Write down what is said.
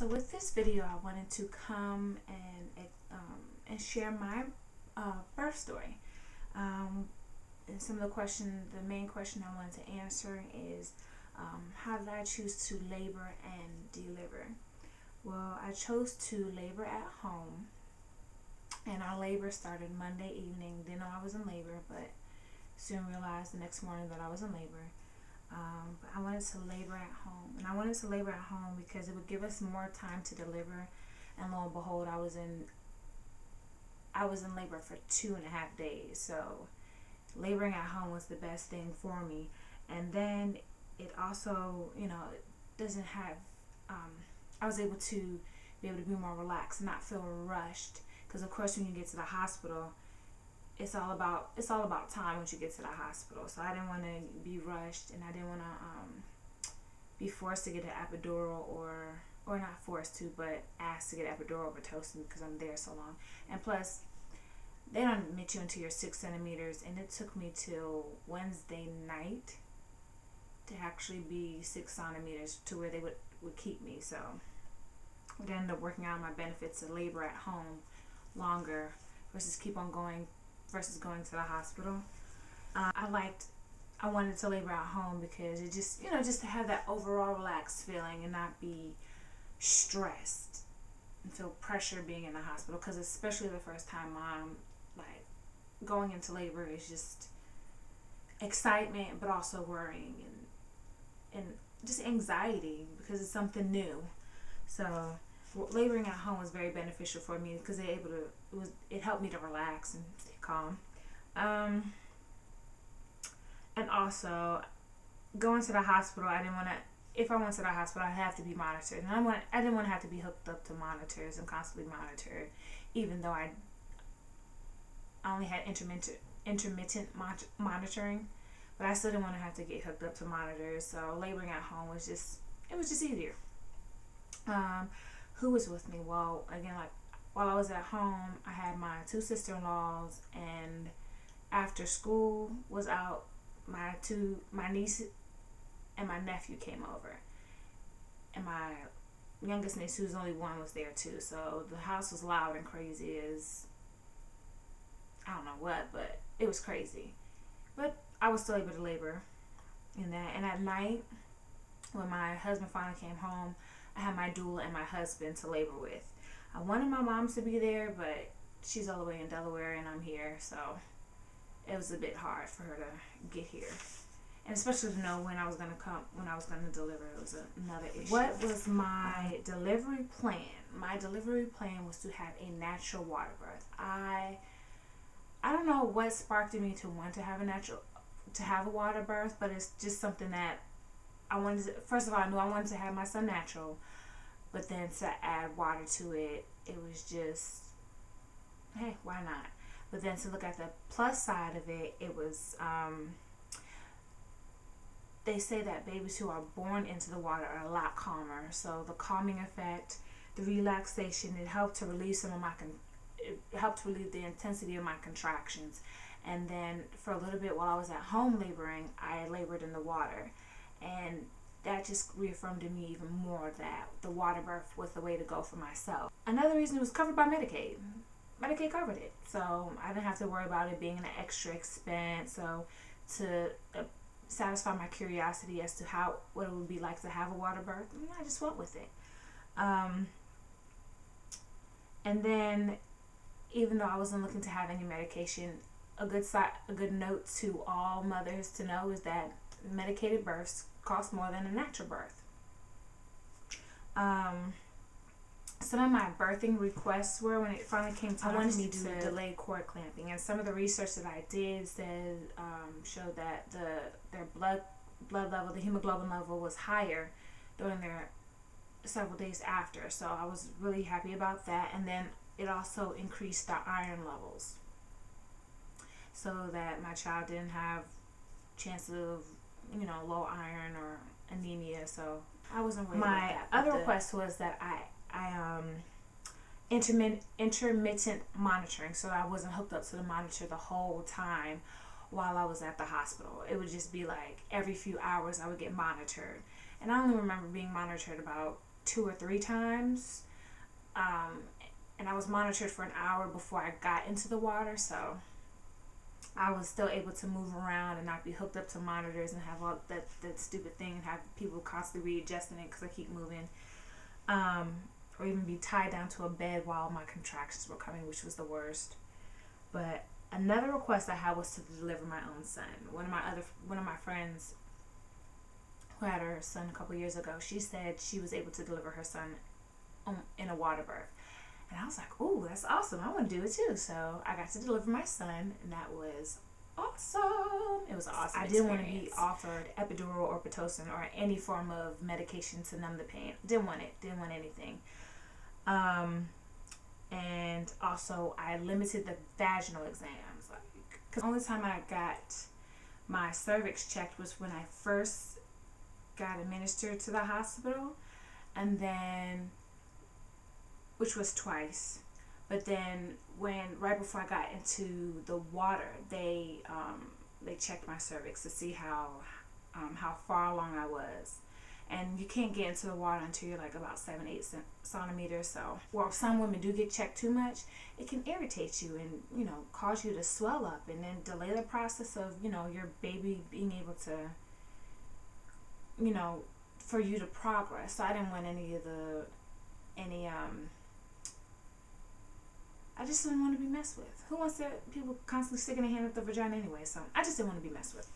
So with this video, I wanted to come and share my birth story. And some of the main question I wanted to answer is, how did I choose to labor and deliver? Well, I chose to labor at home, and our labor started Monday evening. Didn't know I was in labor, but soon realized the next morning that I was in labor. But I wanted to labor at home, and I wanted to labor at home because it would give us more time to deliver. And lo and behold, I was in labor for 2.5 days. So laboring at home was the best thing for me. And then it also, it doesn't have. I was able to be more relaxed and not feel rushed. Because of course, when you get to the hospital, it's all about time once you get to the hospital. So I didn't want to be rushed, and I didn't want to be forced to get an epidural or not forced to, but asked to get epidural Pitocin because I'm there so long. And plus, they don't admit you until you're 6 centimeters, and it took me till Wednesday night to actually be 6 centimeters to where they would keep me. So I ended up working out my benefits to labor at home longer versus going to the hospital. I wanted to labor at home because it just to have that overall relaxed feeling and not be stressed and feel pressure being in the hospital. Because especially the first time mom, like, going into labor is just excitement, but also worrying and just anxiety because it's something new. So laboring at home was very beneficial for me because it helped me to relax and stay calm. And also, going to the hospital, if I went to the hospital, I'd have to be monitored. And I didn't want to have to be hooked up to monitors and constantly monitored, even though I only had intermittent monitoring. But I still didn't want to have to get hooked up to monitors. So laboring at home was just easier. Who was with me? Well, again, like, while I was at home, I had my 2 sister-in-laws, and after school was out, my niece and my nephew came over, and my youngest niece, who's only 1, was there too. So the house was loud and crazy as I don't know what, but it was crazy. But I was still able to labor in that. And at night, when my husband finally came home, I had my doula and my husband to labor with. I wanted my mom to be there, but she's all the way in Delaware and I'm here, so it was a bit hard for her to get here. And especially to know when I was going to deliver, it was another issue. What was my delivery plan? My delivery plan was to have a natural water birth. I don't know what sparked in me to want to have a water birth, but it's just something that I wanted to. First of all, I knew I wanted to have my son natural. But then to add water to it, it was just, hey, why not? But then to look at the plus side of it, it was, they say that babies who are born into the water are a lot calmer. So the calming effect, the relaxation, it helped to relieve the intensity of my contractions. And then for a little bit while I was at home laboring, I labored in the water. And that just reaffirmed in me even more that the water birth was the way to go for myself. Another reason, it was covered by Medicaid. Medicaid covered it. So I didn't have to worry about it being an extra expense. So to satisfy my curiosity as to what it would be like to have a water birth, I just went with it. And then, even though I wasn't looking to have any medication, a good note to all mothers to know is that medicated births cost more than a natural birth. Some of my birthing requests were, when it finally came time for me to delay cord clamping, and some of the research that I did showed that their blood level, the hemoglobin level, was higher during their several days after. So I was really happy about that. And then it also increased the iron levels, so that my child didn't have chances of low iron or anemia. So I wasn't worried about that. My other request was that I intermittent monitoring, so I wasn't hooked up to the monitor the whole time while I was at the hospital. It would just be like every few hours I would get monitored. And I only remember being monitored about 2 or 3 times. And I was monitored for an hour before I got into the water, so I was still able to move around and not be hooked up to monitors and have all that stupid thing and have people constantly readjusting it because I keep moving. Or even be tied down to a bed while my contractions were coming, which was the worst. But another request I had was to deliver my own son. One of my friends who had her son a couple years ago, she said she was able to deliver her son in a water birth. And I was like, ooh, that's awesome. I want to do it too. So I got to deliver my son, and that was awesome. It was awesome. I didn't want to be offered epidural or Pitocin or any form of medication to numb the pain. Didn't want it. Didn't want anything. And also I limited the vaginal exams. Because the only time I got my cervix checked was when I first got administered to the hospital, and then, which was twice. But then right before I got into the water, they checked my cervix to see how far along I was. And you can't get into the water until you're like about 7-8 centimeters. So, well, some women do get checked too much. It can irritate you and, you know, cause you to swell up and then delay the process of, you know, your baby being able to, you know, for you to progress. So I didn't want I just didn't want to be messed with. Who wants to, people constantly sticking their hand up the vagina anyway? So I just didn't want to be messed with.